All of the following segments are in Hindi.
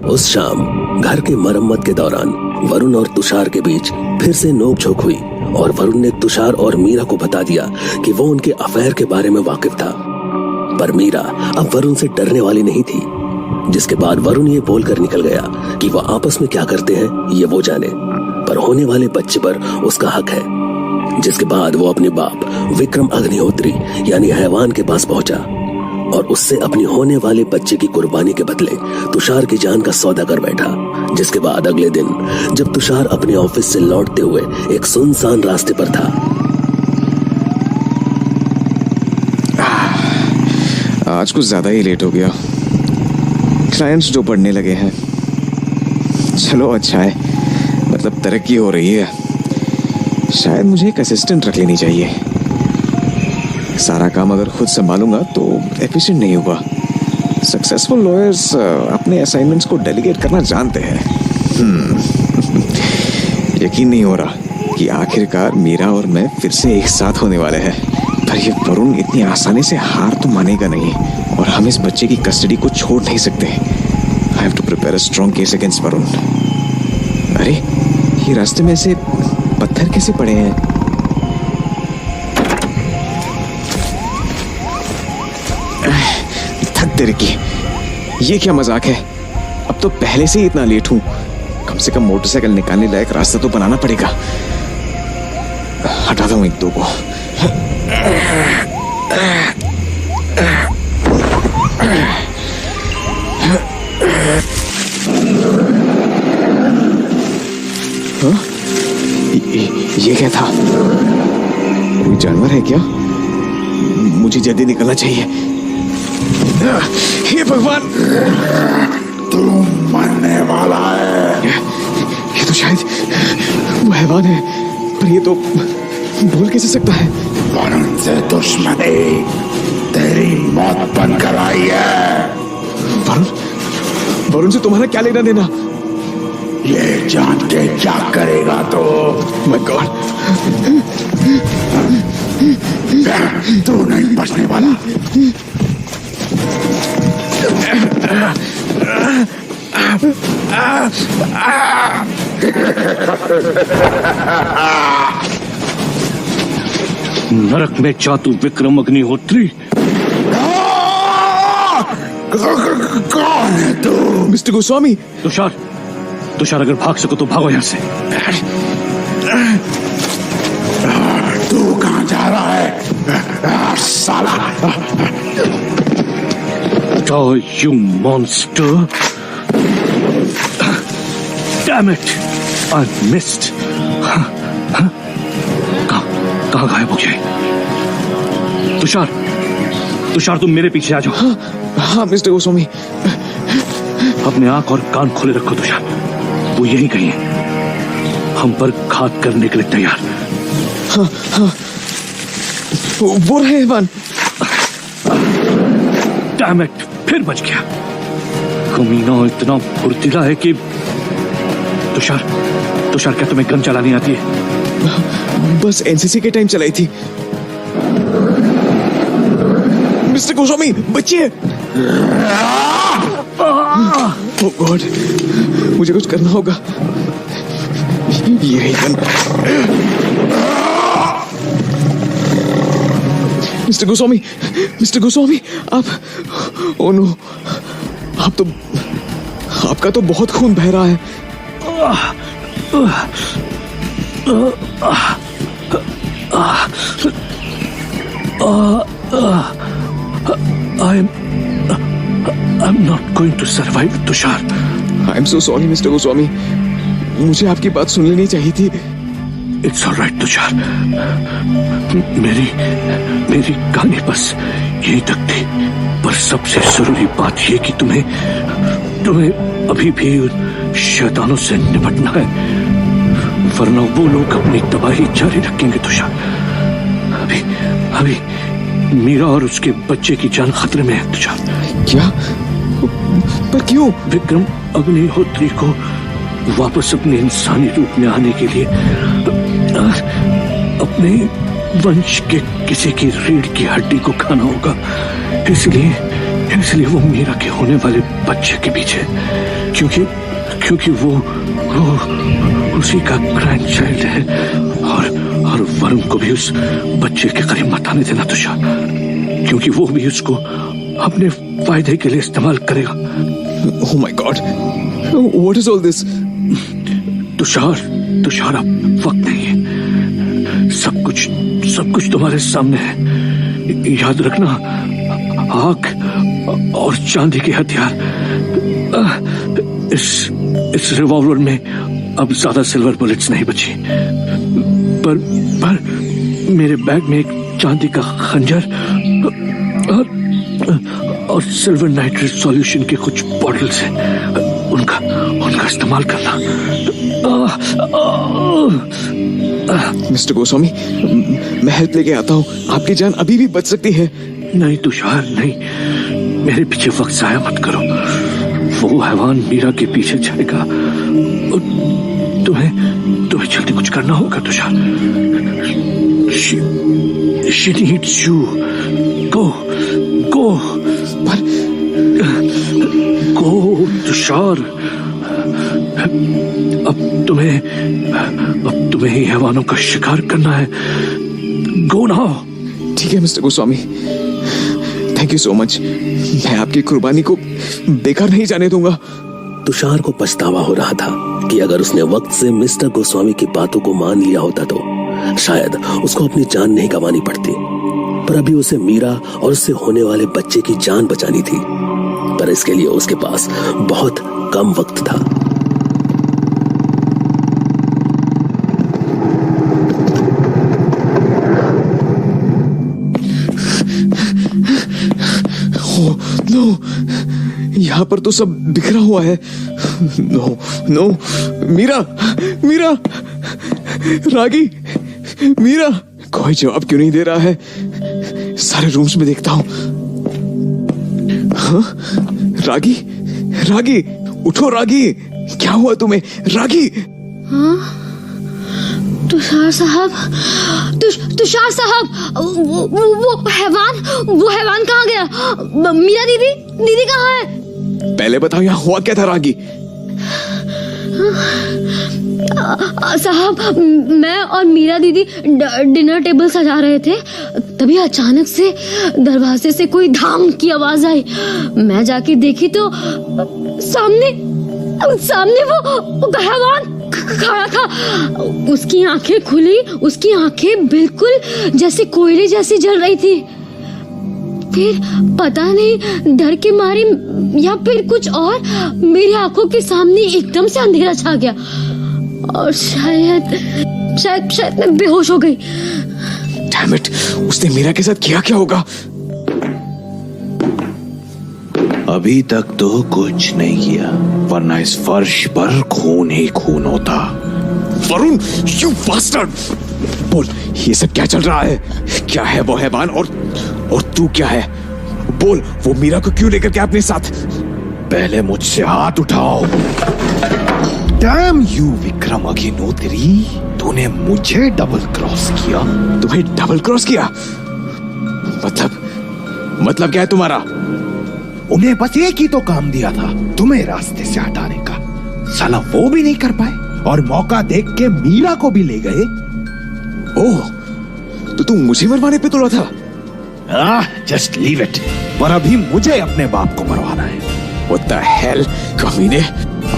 उस शाम घर के मरम्मत के दौरान वरुण और तुषार के बीच फिर से नोकझोंक हुई और वरुण ने तुषार और मीरा को बता दिया कि वो उनके अफेयर के बारे में वाकिफ था। पर मीरा अब वरुण से डरने वाली नहीं थी, जिसके बाद वरुण ये बोलकर निकल गया कि वो आपस में क्या करते हैं ये वो जाने, पर होने वाले बच्चे पर उसका हक है। जिसके बाद वो अपने बाप विक्रम अग्निहोत्री यानी हैवान के पास पहुंचा और उससे अपनी होने वाले बच्चे की कुर्बानी के बदले तुषार की जान का सौदा कर बैठा। जिसके बाद अगले दिन जब तुषार अपने ऑफिस से लौटते हुए एक सुनसान रास्ते पर था। आज कुछ ज्यादा ही लेट हो गया। क्लाइंट्स जो बढ़ने लगे हैं। चलो अच्छा है, मतलब तरक्की हो रही है। शायद मुझे एक असिस्टेंट रख लेनी चाहिए। सारा काम अगर खुद संभालूंगा तो एफिशिएंट नहीं होगा। सक्सेसफुल लॉयर्स अपने असाइनमेंट्स को डेलीगेट करना जानते हैं। यकीन नहीं हो रहा कि आखिरकार मीरा और मैं फिर से एक साथ होने वाले हैं। पर ये वरुण इतनी आसानी से हार तो मानेगा नहीं और हम इस बच्चे की कस्टडी को छोड़ नहीं सकते। I have to prepare a strong case against Varun. अरे ये रास्ते में से पत्थर कैसे पड़े हैं? थक तेरे की, ये क्या मजाक है? अब तो पहले से ही इतना लेट हूं। कम से कम मोटरसाइकिल निकालने लायक रास्ता तो बनाना पड़ेगा। हटाता हूं एक दो को। ये क्या था? कोई जानवर है क्या? मुझे जल्दी निकलना चाहिए। हे भगवान, तू मरने वाला है। ये तो शायद वो हैवान है, पर ये तो बोल कैसे सकता है? वरुण से दुश्मनी तेरी मौत बनकर आई है। वरुण से तुम्हारा क्या लेना देना? ये जान के क्या करेगा तो? माय गॉड, तू नहीं बचने वाला। नरक में जा तू विक्रम अग्निहोत्री। कौन है तू? मिस्टर गोस्वामी। तुषार अगर भाग सको तो भागो यहां से। तू कहां जा रहा है साला? You monster! Damn it! I missed. कहाँ गायब हो गया? तुषार तुम मेरे पीछे आ जाओ। हाँ मिस्टर गोस्वामी। अपने आंख और कान खोले रखो तुषार, वो यही कहीं है। हम पर घात करने के लिए तैयार। हाँ, वो रहे हैवान। Damn it! फिर बच गया। कमीना इतना फुर्तीला है कि तुषार क्या तुम्हें गन चलानी आती है? बस एनसीसी के टाइम चलाई थी। मिस्टर गोस्वामी बचिए। ओह गॉड, मुझे कुछ करना होगा। ये रही गन। मिस्टर गोस्वामी आप, ओह नो, आपका तो बहुत खून बह रहा है। I'm not going to survive, Tushar. I'm so sorry, mister Goswami. मुझे आपकी बात सुन लेनी चाहिए थी। It's all right, Tushar. मेरी कहानी बस यही तक थी, पर सबसे जरूरी बात यह कि तुम्हें अभी भी शैतानों से निपटना है, वरना वो लोग अपनी तबाही जारी रखेंगे तुषार। अभी मीरा और उसके बच्चे की जान खतरे में है तुषार। क्या? पर क्यों? विक्रम अग्निहोत्री को वापस अपने इंसानी रूप में आने के लिए अपने वंश के किसी की रीढ़ की हड्डी को खाना होगा। इसलिए वो मीरा के होने वाले बच्चे के पीछे, क्योंकि वो उसी का ग्रैंड चाइल्ड है। और वरुण को भी उस बच्चे के करीब मत आने देना तुषार, क्योंकि वो भी उसको अपने फायदे के लिए इस्तेमाल करेगा। Oh my God, what is all this? Tushar अब वक्त नहीं है। सब कुछ तुम्हारे सामने है। याद रखना, आग और चांदी के हथियार। इस रिवॉल्वर में अब ज्यादा सिल्वर बुलेट्स नहीं बची, पर मेरे बैग में एक चांदी का खंजर और सिल्वर नाइट्रेट सॉल्यूशन के कुछ बॉटल्स हैं। उनका इस्तेमाल करना। मिस्टर गोस्वामी, मैं हेल्प लेके आता हूँ। आपकी जान अभी भी बच सकती है। नहीं तुषार, नहीं, मेरे पीछे वक्त जाया मत करो। वो हैवान मीरा के पीछे जाएगा। तुम्हें जल्दी कुछ करना होगा Tushar. She needs you. Go. Go, Tushar. अब तुम्हें ही हैवानों का शिकार करना है। Go now. ठीक है mister Goswami, thank you so much. मैं आपकी कुर्बानी को बेकार नहीं जाने दूंगा। तुषार को पछतावा हो रहा था कि अगर उसने वक्त से मिस्टर गोस्वामी की बातों को मान लिया होता तो शायद उसको अपनी जान नहीं गंवानी पड़ती। पर अभी उसे मीरा और उससे होने वाले बच्चे की जान बचानी थी, पर इसके लिए उसके पास बहुत कम वक्त था। नो, यहाँ पर तो सब बिखरा हुआ है। नो, मीरा, रागी, मीरा। कोई जवाब क्यों नहीं दे रहा है? सारे रूम्स में देखता हूँ। हाँ? रागी, उठो रागी, क्या हुआ तुम्हें? रागी। हाँ? तुषार साहब, वो हैवान कहाँ गया? मीरा दीदी कहाँ है? पहले बताओ यहाँ हुआ क्या था रागी? साहब, मैं और मीरा दीदी डिनर टेबल सजा रहे थे, तभी अचानक से दरवाजे से कोई धाम की आवाज आई। मैं जाके देखी तो सामने वो हैवान खड़ा था। उसकी आंखें खुली, उसकी आंखें बिल्कुल जैसे कोयले जैसी जल रही थी। फिर पता नहीं डर के मारे या फिर कुछ और, मेरी आंखों के सामने एकदम से अंधेरा छा गया और शायद मैं बेहोश हो गई। Damn it, उसने मीरा के साथ किया क्या होगा? अभी तक तो कुछ नहीं किया, वरना इस फर्श पर खून ही खून होता। Varun, you bastard! बोल, ये सब क्या चल रहा है? क्या है वो हैवान और तू क्या है? बोल, वो मीरा को क्यों लेकर के अपने साथ? पहले मुझसे हाथ उठाओ। Damn you, विक्रम अग्निहोत्री, तूने मुझे डबल क्रॉस किया। तुम्हें डबल क्रॉस किया? मतलब क्या है तुम्हारा? उन्हें बस एक ही तो काम दिया था, तुम्हें रास्ते से हटाने का। साला वो भी नहीं कर पाए और मौका देख के मीरा को भी ले गए। ओह, तो तू मुझे मरवाने पे तुला था? Just leave it. पर अभी मुझे अपने बाप को मरवाना है। What the hell, कमीने,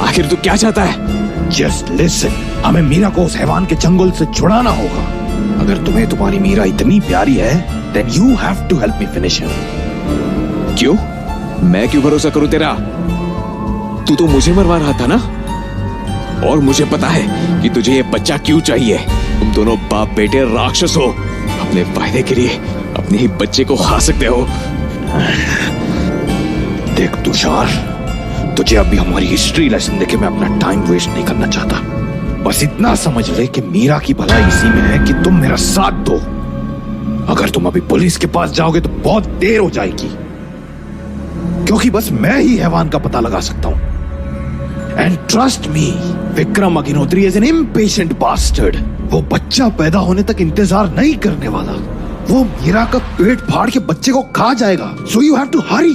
आखिर तू क्या चाहता है? जस्ट लिसन, हमें मीरा को उस हैवान के चंगुल से छुड़ाना होगा। अगर तुम्हें तुम्हारी मीरा इतनी प्यारी है, then you have to help me finish her. क्यों? मैं क्यों भरोसा करूं तेरा? तू तो मुझे मरवा रहा था ना? और मुझे पता है कि तुझे ये बच्चा क्यों चाहिए। तुम दोनों बाप बेटे राक्षस हो, अपने फायदे के लिए अपने ही बच्चे को खा सकते हो। देख तुषार, तुझे अभी हमारी हिस्ट्री लेसन देके मैं अपना टाइम वेस्ट नहीं करना चाहता। बस इतना समझ ले कि मीरा की भलाई इसी में है कि तुम मेरा साथ दो। अगर तुम अभी पुलिस के पास जाओगे तो बहुत देर हो जाएगी, क्योंकि बस मैं ही हैवान का पता लगा सकता हूं। And trust me, Vikram Agnihotri is an impatient bastard. वो बच्चा पैदा होने तक इंतजार नहीं करने वाला। वो मीरा का पेट फाड़ के बच्चे को खा जाएगा। So you have to hurry.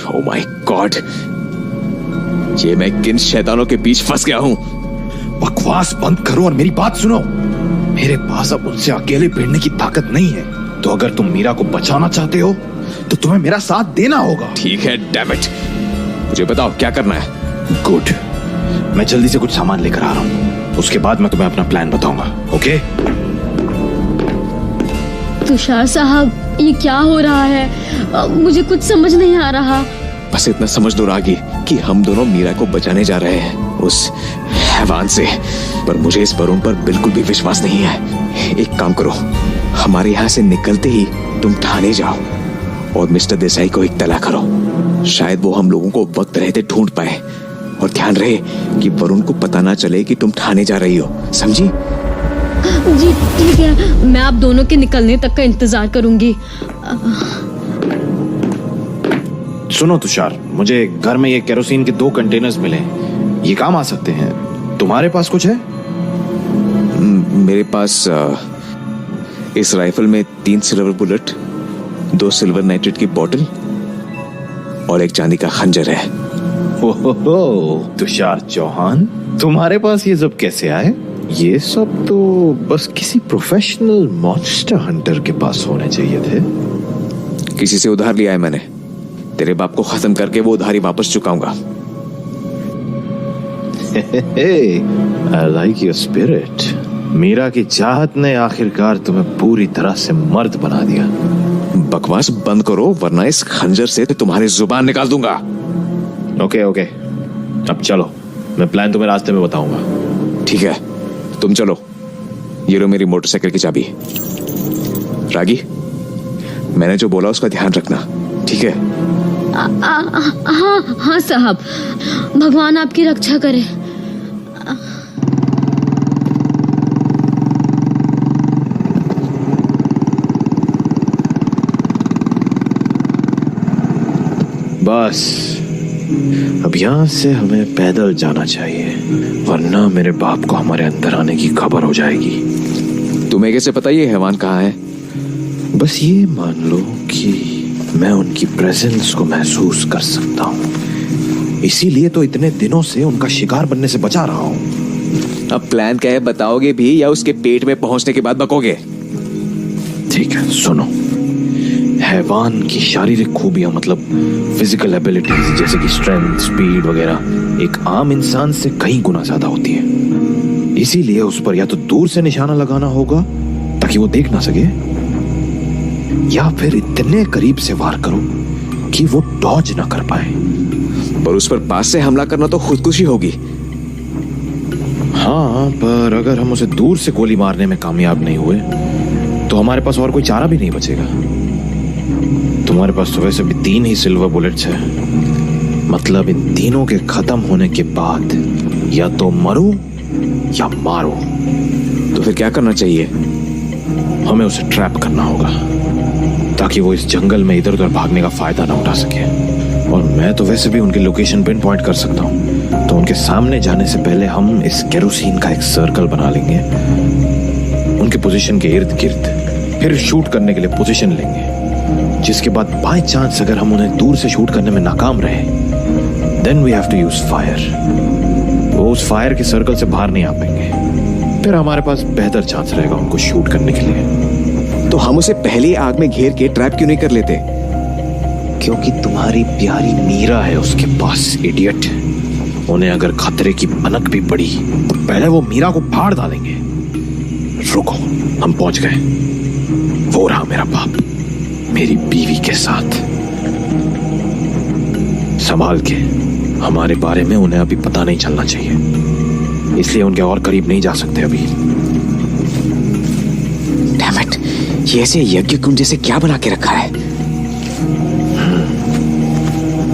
Oh my God, ये मैं किन शैतानों के बीच फंस गया हूं? बकवास बंद करो और मेरी बात सुनो। मेरे पास अब उनसे अकेले भिड़ने की ताकत नहीं है, तो अगर तुम मीरा को बचाना चाहते हो तो तुम्हें मेरा साथ देना होगा। ठीक है, डैम इट, मुझे बताओ क्या करना है। गुड, मैं जल्दी से कुछ सामान लेकर आ रहा हूँ, उसके बाद मैं तुम्हें अपना प्लान बताऊंगा। ओके? तुषार साहब, ये क्या हो रहा है? मुझे कुछ समझ नहीं आ रहा। बस इतना समझ दो रागी कि हम दोनों मीरा को बचाने जा रहे हैं उस हैवान से, पर मुझे इस वरुण पर बिल्कुल भी विश्वास नहीं है। एक काम करो, हमारे यहाँ से निकलते ही तुम ठाणे जाओ और मिस्टर देसाई को इत्तला करो। शायद वो हम लोगों को वक्त रहते ढूंढ पाए, और ध्यान रहे कि वरुण को पता ना चले कि तुम ठाणे जा रही हो, समझी? जी ठीक है, मैं आप दोनों के निकलने तक का इंतजार करूंगी। सुनो तुषार, मुझे घर में ये केरोसिन के 2 कंटेनर्स मिले हैं, ये काम आ सकते हैं। तुम्हारे पास कुछ है? मेरे पास इस राइफल में 3 सिल्वर बुलेट, 2 सिल्वर नाइट्रेट की बोतल और एक चांदी का खंजर है। ओहो, तुषार चौहान, तुम्हारे पास ये सब कैसे आए? ये सब तो बस किसी प्रोफेशनल मॉन्स्टर हंटर के पास होने चाहिए थे। किसी से उधार लिया है मैंने, तेरे बाप को खत्म करके वो उधारी वापस चुकाऊंगा। I like your spirit. Meera की चाहत ने आखिरकार तुम्हें पूरी तरह से मर्द बना दिया। बकवास बंद करो, वरना इस खंजर से तुम्हारी जुबान निकाल दूंगा। ओके, अब चलो, मैं प्लान तुम्हें रास्ते में बताऊंगा। ठीक है, तुम चलो। ये लो मेरी मोटरसाइकिल की चाबी। रागी, मैंने जो बोला उसका ध्यान रखना, ठीक है? हाँ साहब, भगवान आपकी रक्षा करे। बस अब यहाँ से हमें पैदल जाना चाहिए, वरना मेरे बाप को हमारे अंदर आने की खबर हो जाएगी। तुम्हें कैसे पता ये हैवान कहाँ है? बस ये मान लो कि मैं उनकी प्रेजेंस को महसूस कर सकता हूँ, इसीलिए तो इतने दिनों से उनका शिकार बनने से बचा रहा हूँ। अब प्लान क्या है, बताओगे भी या उसके पेट में पहुंचने के बाद बकोगे? ठीक है, सुनो। हैवान की शारीरिक खूबियां, मतलब फिजिकल एबिलिटीज जैसे कि स्ट्रेंथ, स्पीड वगैरह, एक आम इंसान से कई गुना ज्यादा होती है। इसीलिए उस पर या तो दूर से निशाना लगाना होगा ताकि वो देख ना सके, या फिर इतने करीब से वार करो कि वो डॉज ना कर पाए। पर उस पर पास से हमला करना तो खुदकुशी होगी। हाँ, पर अगर हम उसे दूर से गोली मारने में कामयाब नहीं हुए तो हमारे पास और कोई चारा भी नहीं बचेगा। तुम्हारे पास तो वैसे भी 3 ही सिल्वर बुलेट्स है, मतलब इन तीनों के खत्म होने के बाद या तो मरो या मारो। तो फिर क्या करना चाहिए? हमें उसे ट्रैप करना होगा ताकि वो इस जंगल में इधर उधर भागने का फायदा ना उठा सके। और मैं तो वैसे भी उनकी लोकेशन पिन पॉइंट कर सकता हूँ, तो उनके सामने जाने से पहले हम इस केरोसिन का एक सर्कल बना लेंगे उनके पोजीशन के इर्द गिर्द, फिर शूट करने के लिए पोजीशन लेंगे, जिसके बाद बाय चांस अगर हम उन्हें दूर से शूट करने में नाकाम रहे, then we have to use fire. वो उस फायर के सर्कल से बाहर नहीं आ पाएंगे, फिर हमारे पास बेहतर चांस रहेगा उनको शूट करने के लिए। तो हम उसे पहली आग में घेर के ट्रैप क्यों नहीं कर लेते? क्योंकि तुम्हारी प्यारी मीरा है उसके पास, इडियट। उन्हें अगर खतरे की भनक भी पड़ी तो पहले वो मीरा को फाड़ डालेंगे। रुको, हम पहुंच गए। वो रहा मेरा बाप मेरी बीवी के साथ। संभाल के, हमारे बारे में उन्हें अभी पता नहीं चलना चाहिए, इसलिए उनके और करीब नहीं जा सकते अभी। डैम इट, ये ऐसे यज्ञ कुंड जैसे क्या बना के रखा है?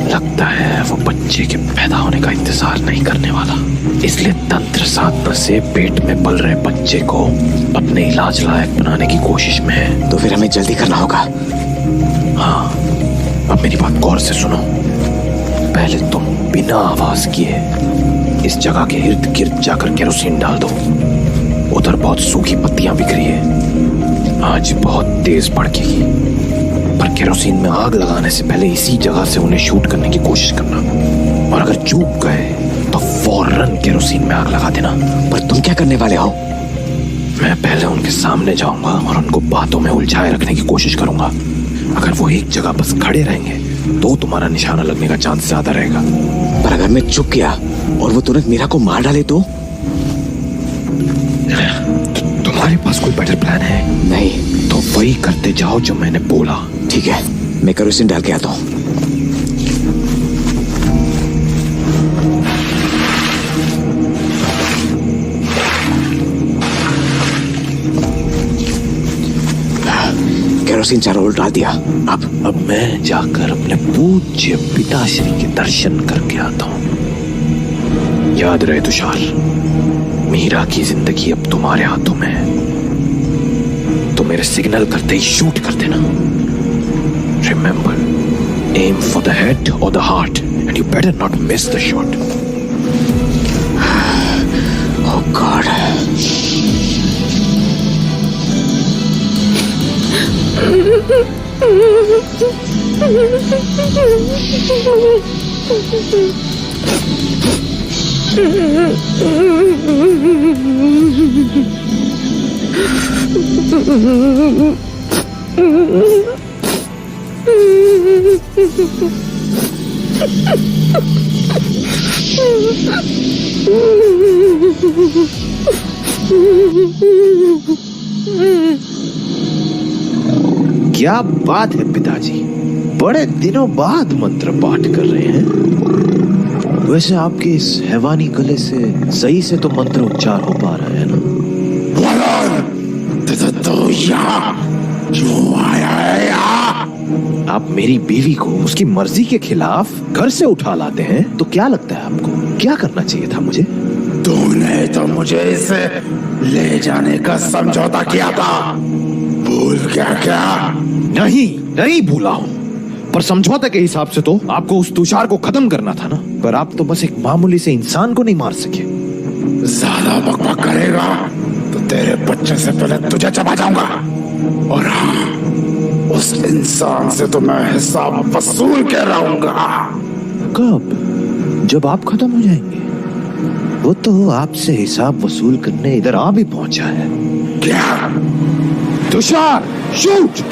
लगता है वो बच्चे के पैदा होने का इंतजार नहीं करने वाला, इसलिए तंत्र साधना से पेट में पल रहे बच्चे को अपने इलाज लायक बनाने की कोशिश में है। तो फिर हमें जल्दी करना होगा। हाँ, अब मेरी बात गौर से सुनो। पहले तुम बिना आवाज किए इस जगह के इर्द गिर्द जाकर केरोसिन डाल दो। उधर बहुत सूखी पत्तियां बिखरी है, आज बहुत तेज भड़केगी, पर केरोसिन में आग लगाने से पहले इसी जगह से उन्हें शूट करने की कोशिश करना, और अगर चूक गए तो फौरन केरोसिन में आग लगा देना। पर तुम क्या करने वाले हो? मैं पहले उनके सामने जाऊंगा और उनको बातों में उलझाए रखने की कोशिश करूंगा। अगर वो एक जगह बस खड़े रहेंगे तो तुम्हारा निशाना लगने का चांस ज्यादा रहेगा। पर अगर मैं चुप गया और वो तुरंत मीरा को मार डाले तो? तुम्हारे पास कोई बेटर प्लान है? नहीं। तो वही करते जाओ जो मैंने बोला। ठीक है, मैं केरोसिन डाल के आता हूँ। केरोसिन चारों ओर डाल दिया। अब मैं जाकर अपने पूज्य पिताश्री के दर्शन करके आता हूँ। याद रहे तुषार, मीरा की जिंदगी अब तुम्हारे हाथों में है, तो मेरे सिग्नल करते ही शूट कर देना। Remember, aim for the head और the heart and you better not miss the shot. Oh god. क्या बात है पिताजी, बड़े दिनों बाद मंत्र पाठ कर रहे हैं। वैसे आपके इस हैवानी गले से सही से तो मंत्र उच्चार हो पा रहा है ना? तो यहाँ क्यों आया है यहाँ? आप मेरी बीवी को उसकी मर्जी के खिलाफ घर से उठा लाते हैं, तो क्या लगता है आपको क्या करना चाहिए था मुझे? तूने तो मुझे इसे ले जाने का समझौता किया था, भूल क्या? नहीं भूला हूँ, पर समझौते के हिसाब से तो आपको उस तुषार को खत्म करना था ना। पर आप तो बस एक मामूली से इंसान को नहीं मार सके। ज्यादा बकबक करेगा तो तेरे बच्चे से पहले तुझे चबा जाऊंगा। और हाँ, उस इंसान से तो मैं हिसाब वसूल के रहूंगा। कब? जब आप खत्म हो जाएंगे। वो तो आपसे हिसाब वसूल करने इधर आ भी पहुंचा है। क्या? तुषार, शूट!